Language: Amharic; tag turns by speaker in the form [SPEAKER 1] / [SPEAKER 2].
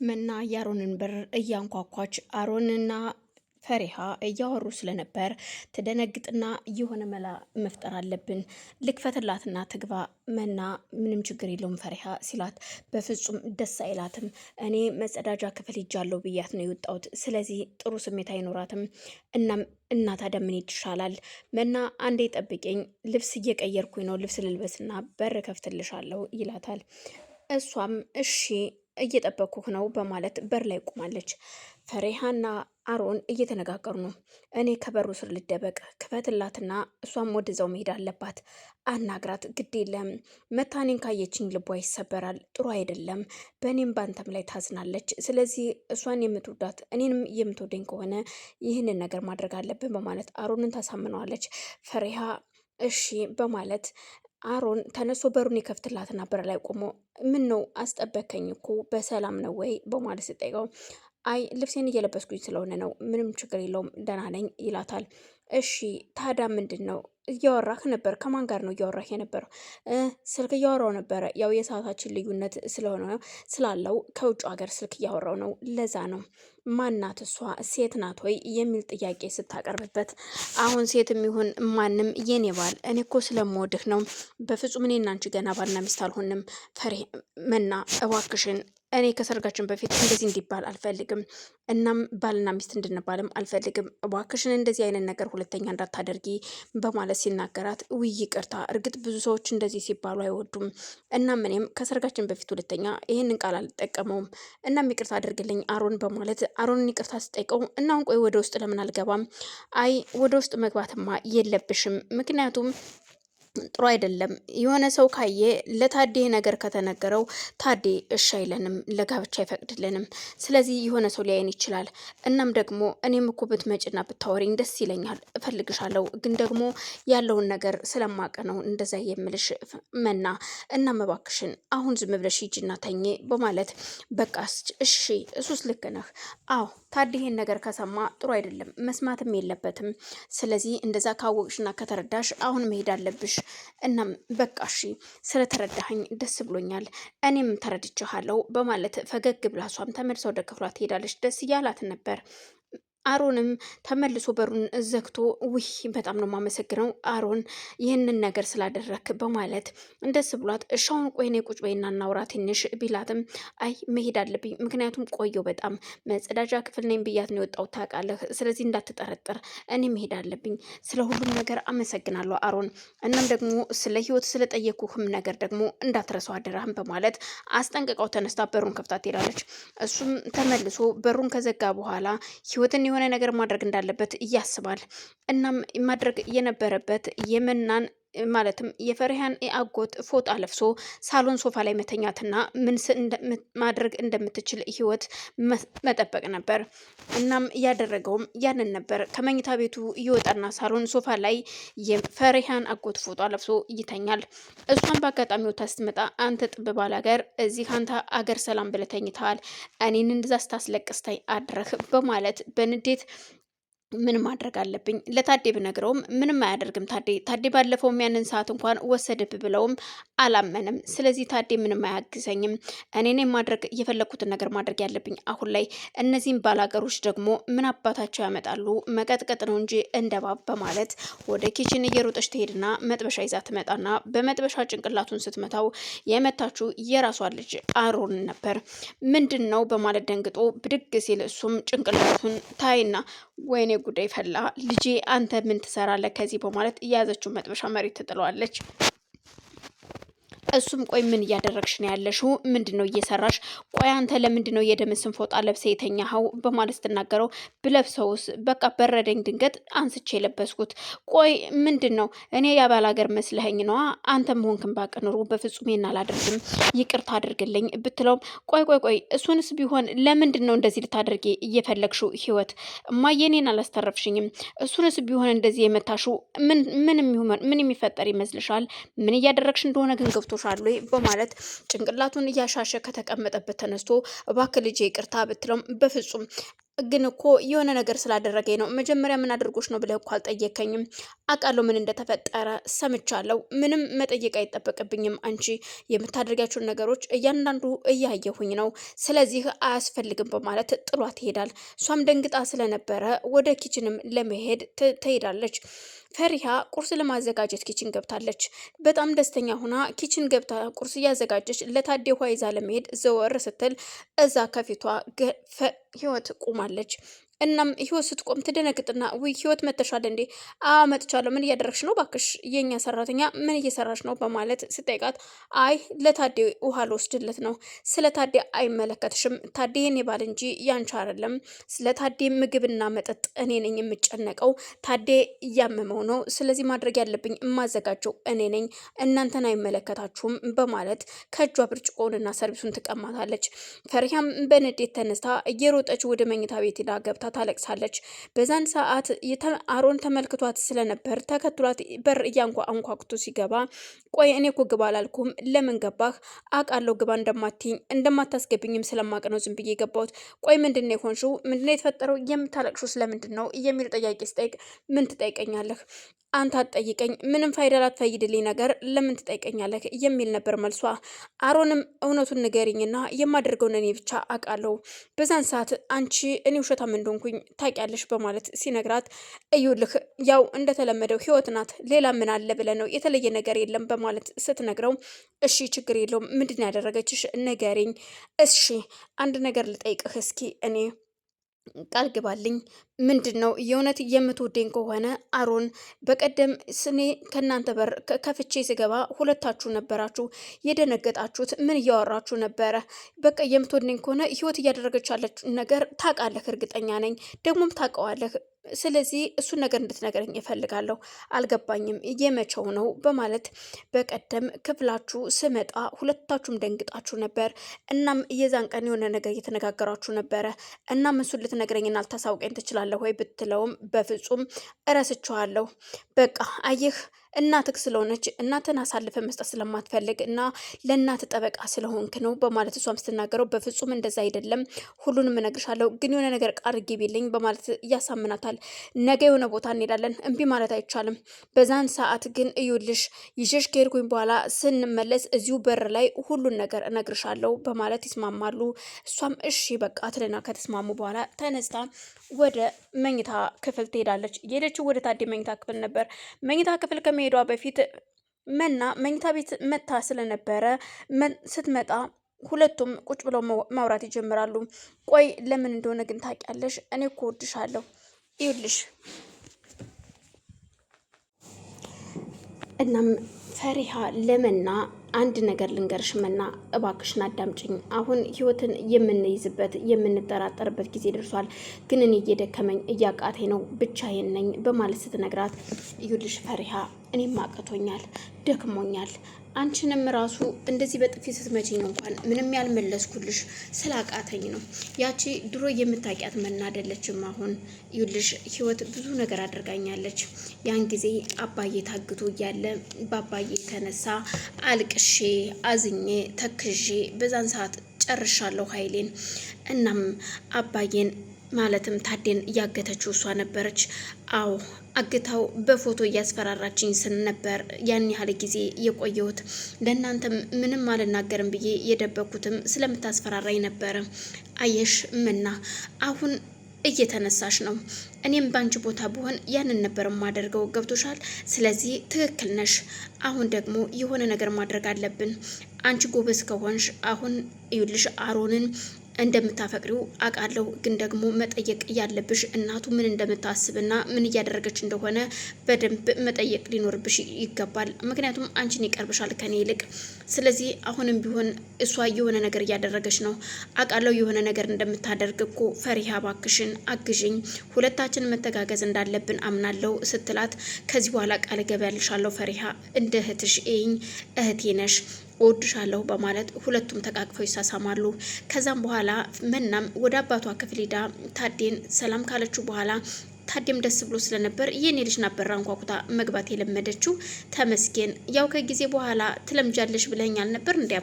[SPEAKER 1] መና የአሮንን በር እያንኳኳች አሮንና ፈሪሃ እያወሩ ስለነበር ትደነግጥና የሆነ መላ መፍጠር አለብን፣ ልክፈትላትና ትግባ። መና ምንም ችግር የለውም ፈሪሃ ሲላት በፍጹም ደስ አይላትም። እኔ መጸዳጃ ክፍል ሄጃለሁ ብያት ነው የወጣሁት፣ ስለዚህ ጥሩ ስሜት አይኖራትም። እናም እና ታዲያ ምን ይሻላል? መና አንዴ ጠብቄኝ፣ ልብስ እየቀየርኩኝ ነው፣ ልብስ ልልበስና በር ከፍትልሻለሁ ይላታል። እሷም እሺ እየጠበኩህ ነው በማለት በር ላይ ቆማለች። ፈሪሃና አሮን እየተነጋገሩ ነው። እኔ ከበሩ ስር ልደበቅ፣ ክፈትላትና እሷም ወደዛው መሄድ አለባት። አናግራት፣ ግድ የለም መታኔን ካየችኝ ልቧ ይሰበራል፣ ጥሩ አይደለም። በእኔም ባንተም ላይ ታዝናለች። ስለዚህ እሷን የምትወዳት እኔንም የምትወደኝ ከሆነ ይህንን ነገር ማድረግ አለብን በማለት አሮንን ታሳምነዋለች። ፈሪሃ እሺ በማለት አሮን ተነሶ በሩን የከፍትላትና በር ላይ ቆሞ ምን ነው አስጠበከኝ እኮ በሰላም ነው ወይ በማለት ስጠይቀው አይ ልብሴን እየለበስኩኝ ስለሆነ ነው፣ ምንም ችግር የለውም ደህና ነኝ ይላታል። እሺ ታዲያ ምንድን ነው እያወራህ ነበር? ከማን ጋር ነው እያወራህ የነበረው? ስልክ እያወራው ነበረ። ያው የሰዓታችን ልዩነት ስለሆነ ስላለው ከውጭ ሀገር ስልክ እያወራው ነው፣ ለዛ ነው። ማናት እሷ? ሴት ናት ወይ የሚል ጥያቄ ስታቀርብበት አሁን ሴትም ይሁን ማንም የኔ ባል፣ እኔ እኮ ስለምወድህ ነው። በፍጹም እኔ እና አንቺ ገና ባልና ሚስት አልሆንም። ፈሬ መና እባክሽን፣ እኔ ከሰርጋችን በፊት እንደዚህ እንዲባል አልፈልግም። እናም ባልና ሚስት እንድንባልም አልፈልግም። እባክሽን እንደዚህ አይነት ነገር ሁለተኛ እንዳታደርጊ በማለት ሲናገራት ውይ ይቅርታ፣ እርግጥ ብዙ ሰዎች እንደዚህ ሲባሉ አይወዱም። እናም እኔም ከሰርጋችን በፊት ሁለተኛ ይህንን ቃል አልጠቀመውም። እናም ይቅርታ አድርግልኝ አሮን በማለት አሮንን ይቅርታ ስጠይቀው እናም ቆይ ወደ ውስጥ ለምን አልገባም? አይ ወደ ውስጥ መግባትማ የለብሽም፣ ምክንያቱም ጥሩ አይደለም። የሆነ ሰው ካየ ለታዴ ነገር ከተነገረው ታዴ እሺ አይለንም፣ ለጋብቻ አይፈቅድልንም። ስለዚህ የሆነ ሰው ሊያይን ይችላል። እናም ደግሞ እኔም እኮ ብትመጭና ብታወሪኝ ደስ ይለኛል፣ እፈልግሻለሁ። ግን ደግሞ ያለውን ነገር ስለማቀ ነው እንደዛ የምልሽ መና። እናም እባክሽን አሁን ዝም ብለሽ ሂጂና ተኝ በማለት በቃ እሺ እሱስ ልክ ነህ። አዎ ታዴ ይሄን ነገር ከሰማ ጥሩ አይደለም፣ መስማትም የለበትም። ስለዚህ እንደዛ ካወቅሽና ከተረዳሽ አሁን መሄድ አለብሽ። እናም በቃ እሺ ስለተረዳኸኝ ደስ ብሎኛል፣ እኔም ተረድቼሃለሁ በማለት ፈገግ ብላ እሷም ተመልሳ ወደ ክፍሏ ትሄዳለች። ደስ እያላት ነበር። አሮንም ተመልሶ በሩን ዘግቶ ውይ በጣም ነው የማመሰግነው አሮን ይህንን ነገር ስላደረክ በማለት እንደስ ብሏት እሻውን ቆይኔ ቁጭ በይና እናውራ ትንሽ ቢላትም አይ መሄድ አለብኝ፣ ምክንያቱም ቆየው በጣም መጸዳጃ ክፍል ነኝ ብያት ነው የወጣሁት ታውቃለህ። ስለዚህ እንዳትጠረጠር እኔ መሄድ አለብኝ። ስለ ሁሉም ነገር አመሰግናለሁ አሮን። እናም ደግሞ ስለ ህይወት ስለጠየኩህም ነገር ደግሞ እንዳትረሳው አደራህም በማለት አስጠንቅቀው ተነስታ በሩን ከፍታ ትሄዳለች። እሱም ተመልሶ በሩን ከዘጋ በኋላ ህይወትን የሆነ ነገር ማድረግ እንዳለበት እያስባል። እናም ማድረግ የነበረበት የመናን ማለትም የፈሪሃን አጎት ፎጣ ለብሶ ሳሎን ሶፋ ላይ መተኛትና ምን ማድረግ እንደምትችል ህይወት መጠበቅ ነበር። እናም ያደረገውም ያንን ነበር። ከመኝታ ቤቱ ይወጣና ሳሎን ሶፋ ላይ የፈሪሃን አጎት ፎጣ ለብሶ ይተኛል። እሷን በአጋጣሚ ወታ ስትመጣ አንተ ጥብ ባል ሀገር እዚህ አንተ አገር ሰላም ብለህ ተኝተሃል፣ እኔን እንደዛ ስታስለቅስተኝ አድረህ በማለት በንዴት ምን ማድረግ አለብኝ? ለታዴ ብነግረውም ምንም አያደርግም። ታዴ ባለፈውም ያንን ሰዓት እንኳን ወሰደብ ብለውም አላመንም። ስለዚህ ታዴ ምንም አያግዘኝም። እኔ ማድረግ የፈለኩትን ነገር ማድረግ ያለብኝ አሁን ላይ። እነዚህም ባላገሮች ደግሞ ምን አባታቸው ያመጣሉ? መቀጥቀጥ ነው እንጂ እንደባብ በማለት ወደ ኪችን እየሮጠች ትሄድና መጥበሻ ይዛ ትመጣና በመጥበሻ ጭንቅላቱን ስትመታው የመታችው የራሷ ልጅ አሮን ነበር። ምንድን ነው በማለት ደንግጦ ብድግ ሲል እሱም ጭንቅላቱን ታይና ወይኔ ጉዳይ ፈላ፣ ልጄ አንተ ምን ትሰራለህ ከዚህ በማለት እያያዘችው መጥበሻ መሬት ትጥለዋለች። እሱም ቆይ ምን እያደረግሽ ነው ያለሽው? ምንድን ነው እየሰራሽ? ቆይ አንተ ለምንድን ነው የደምስን ፎጣ ለብሰ የተኛኸው? በማለት ስትናገረው ብለብሰውስ በቃ በረደኝ፣ ድንገት አንስቼ የለበስኩት። ቆይ ምንድን ነው እኔ የባል ሀገር መስለኸኝ ነዋ? አንተ መሆንክን ባቅ ኑሮ በፍጹም ይሄን አላደርግም፣ ይቅርታ አድርግልኝ ብትለውም ቆይ እሱንስ ቢሆን ለምንድን ነው እንደዚህ ልታደርጊ እየፈለግሽው? ህይወት እማየኔን አላስተረፍሽኝም። እሱንስ ቢሆን እንደዚህ የመታሽው ምን የሚፈጠር ይመስልሻል? ምን እያደረግሽ እንደሆነ ግን ገብቶሻል ወይ? በማለት ጭንቅላቱን እያሻሸ ከተቀመጠበት ተነስቶ እባክህ ልጄ ይቅርታ ብትለውም በፍጹም ግን እኮ የሆነ ነገር ስላደረገኝ ነው። መጀመሪያ ምን አድርጎሽ ነው ብለህ እኮ አልጠየከኝም። አውቃለሁ ምን እንደተፈጠረ ሰምቻለሁ። ምንም መጠየቅ አይጠበቅብኝም። አንቺ የምታደርጋቸውን ነገሮች እያንዳንዱ እያየሁኝ ነው። ስለዚህ አያስፈልግም በማለት ጥሏት ይሄዳል። እሷም ደንግጣ ስለነበረ ወደ ኪችንም ለመሄድ ትሄዳለች። ፈሪሃ ቁርስ ለማዘጋጀት ኪችን ገብታለች። በጣም ደስተኛ ሆና ኪችን ገብታ ቁርስ እያዘጋጀች ለታዴ ውሃ ይዛ ለመሄድ ዘወር ስትል እዛ ከፊቷ ህይወት ቆማለች። እናም ህይወት ስትቆም ትደነግጥና ውይ ህይወት መተሻል እንዴ? አዎ መጥቻለሁ። ምን እያደረግሽ ነው? ባክሽ የኛ ሰራተኛ ምን እየሰራሽ ነው? በማለት ስጠይቃት አይ ለታዴ ውሃ ልወስድለት ነው። ስለ ታዴ አይመለከትሽም። ታዴ የኔ ባል እንጂ ያንቺ አይደለም። ስለ ታዴ ምግብና መጠጥ እኔ ነኝ የምጨነቀው። ታዴ እያመመው ነው። ስለዚህ ማድረግ ያለብኝ የማዘጋጀው እኔ ነኝ፣ እናንተን አይመለከታችሁም በማለት ከእጇ ብርጭቆውንና ሰርቪሱን ትቀማታለች። ፈሪሃም በንዴት ተነስታ እየሮጠች ወደ መኝታ ቤት ሄዳ ገብታ ታለቅሳለች። በዛን ሰዓት አሮን ተመልክቷት ስለነበር ተከትሏት በር አንኳኩቶ ሲገባ ቆይ እኔ እኮ ግባ አላልኩም ለምን ገባህ? አውቃለሁ ግባ እንደማታስገብኝም ስለማቅ ነው ዝም ብዬ ገባሁት። ቆይ ምንድነው የሆንሽው? ምንድነው የተፈጠረው? የምታለቅሹ ስለምንድን ነው የሚል ጥያቄ ስጠይቅ ምን ትጠይቀኛለህ? አንተ አትጠይቀኝ፣ ምንም ፋይዳ ላትፈይድልኝ ነገር ለምን ትጠይቀኛለህ? የሚል ነበር መልሷ። አሮንም እውነቱን ንገሪኝና የማደርገውን እኔ ብቻ አውቃለሁ። በዛን ሰዓት አንቺ እኔ ውሸታም እንደሆንኩኝ ታውቂያለሽ በማለት ሲነግራት እዩልህ ያው እንደተለመደው ህይወት ናት፣ ሌላ ምን አለ ብለህ ነው? የተለየ ነገር የለም በማለት ስትነግረው እሺ ችግር የለውም ምንድን ያደረገችሽ ንገሪኝ። እሺ አንድ ነገር ልጠይቅህ እስኪ እኔ ቃል ግባልኝ። ምንድን ነው? የእውነት የምትወደኝ ከሆነ አሮን፣ በቀደም ስኔ ከእናንተ በር ከፍቼ ስገባ ሁለታችሁ ነበራችሁ የደነገጣችሁት። ምን እያወራችሁ ነበረ? በቃ የምትወደኝ ከሆነ ህይወት እያደረገች ያለች ነገር ታውቃለህ፣ እርግጠኛ ነኝ ደግሞም ታውቀዋለህ። ስለዚህ እሱን ነገር እንድትነግረኝ እፈልጋለሁ። አልገባኝም የመቼው ነው በማለት በቀደም ክፍላችሁ ስመጣ ሁለታችሁም ደንግጣችሁ ነበር። እናም የዛን ቀን የሆነ ነገር እየተነጋገራችሁ ነበረ። እናም እሱን ልትነግረኝና ልታሳውቀኝ ትችላለህ ወይ ብትለውም በፍጹም እረስቸዋለሁ። በቃ አየህ እናትህ ስለሆነች እናትን አሳልፈ መስጠት ስለማትፈልግ እና ለእናት ጠበቃ ስለሆንክ ነው በማለት እሷም ስትናገረው በፍጹም እንደዛ አይደለም፣ ሁሉንም እነግርሻለሁ፣ ግን የሆነ ነገር ቃል ግቢልኝ በማለት እያሳምናታል። ነገ የሆነ ቦታ እንሄዳለን፣ እምቢ ማለት አይቻልም። በዛን ሰዓት ግን እዩልሽ ይዤሽ ከሄድኩኝ በኋላ ስንመለስ እዚሁ በር ላይ ሁሉን ነገር እነግርሻለሁ በማለት ይስማማሉ። እሷም እሺ በቃ ትልና ከተስማሙ በኋላ ተነስታ ወደ መኝታ ክፍል ትሄዳለች። የሄደችው ወደ ታዴ መኝታ ክፍል ነበር። መኝታ ክፍል ከመሄዷ በፊት መና መኝታ ቤት መታ ስለነበረ ስትመጣ ሁለቱም ቁጭ ብለው ማውራት ይጀምራሉ። ቆይ ለምን እንደሆነ ግን ታውቂያለሽ? እኔ እኮ እወድሻለሁ። ይኸውልሽ እናም ፈሪሃ ለመና አንድ ነገር ልንገርሽ መና፣ እባክሽን አዳምጪኝ። አሁን ህይወትን የምንይዝበት የምንጠራጠርበት ጊዜ ደርሷል። ግን እኔ እየደከመኝ እያቃተኝ ነው፣ ብቻዬን ነኝ በማለት ስትነግራት ይኸውልሽ ፈሪሃ እኔም አቅቶኛል፣ ደክሞኛል። አንቺንም ራሱ እንደዚህ በጥፊ ስትመጪኝ እንኳን ምንም ያልመለስኩልሽ ስላቃተኝ ነው። ያቺ ድሮ የምታውቂያት መና አይደለችም። አሁን ይኸውልሽ ህይወት ብዙ ነገር አድርጋኛለች። ያን ጊዜ አባዬ ታግቶ እያለ በአባዬ የተነሳ አልቅሼ አዝኜ ተክዤ በዛን ሰዓት ጨርሻለሁ ኃይሌን። እናም አባዬን ማለትም ታዴን እያገተችው እሷ ነበረች። አዎ አግታው በፎቶ እያስፈራራችኝ ስን ነበር ያን ያህል ጊዜ የቆየሁት። ለእናንተም ምንም አልናገርም ብዬ የደበኩትም ስለምታስፈራራኝ ነበረ። አየሽ ምና አሁን እየተነሳሽ ነው። እኔም ባንቺ ቦታ ብሆን ያንን ነበር ማደርገው። ገብቶሻል? ስለዚህ ትክክል ነሽ። አሁን ደግሞ የሆነ ነገር ማድረግ አለብን። አንቺ ጎበዝ ከሆንሽ አሁን ይኸውልሽ አሮንን እንደምታፈቅሪው አውቃለሁ፣ ግን ደግሞ መጠየቅ ያለብሽ እናቱ ምን እንደምታስብና ምን እያደረገች እንደሆነ በደንብ መጠየቅ ሊኖርብሽ ይገባል። ምክንያቱም አንቺን ይቀርብሻል ከኔ ይልቅ። ስለዚህ አሁንም ቢሆን እሷ የሆነ ነገር እያደረገች ነው አውቃለሁ። የሆነ ነገር እንደምታደርግ እኮ ፈሪሃ ባክሽን አግዥኝ፣ ሁለታችን መተጋገዝ እንዳለብን አምናለሁ ስትላት ከዚህ በኋላ ቃል እገባልሻለሁ ፈሪሃ፣ እንደ እህትሽ እይኝ፣ እህቴ ነሽ፣ እወድሻለሁ በማለት ሁለቱም ተቃቅፈው ይሳሳማሉ። ከዛም በኋላ መናም ወደ አባቷ ክፍል ሄዳ ታዴን ሰላም ካለችው በኋላ ታዴም ደስ ብሎ ስለነበር የኔ ልጅ ነበር አንኳኩታ መግባት የለመደችው። ተመስገን፣ ያው ከጊዜ በኋላ ትለምጃለሽ ብለኛል ነበር እንዲያ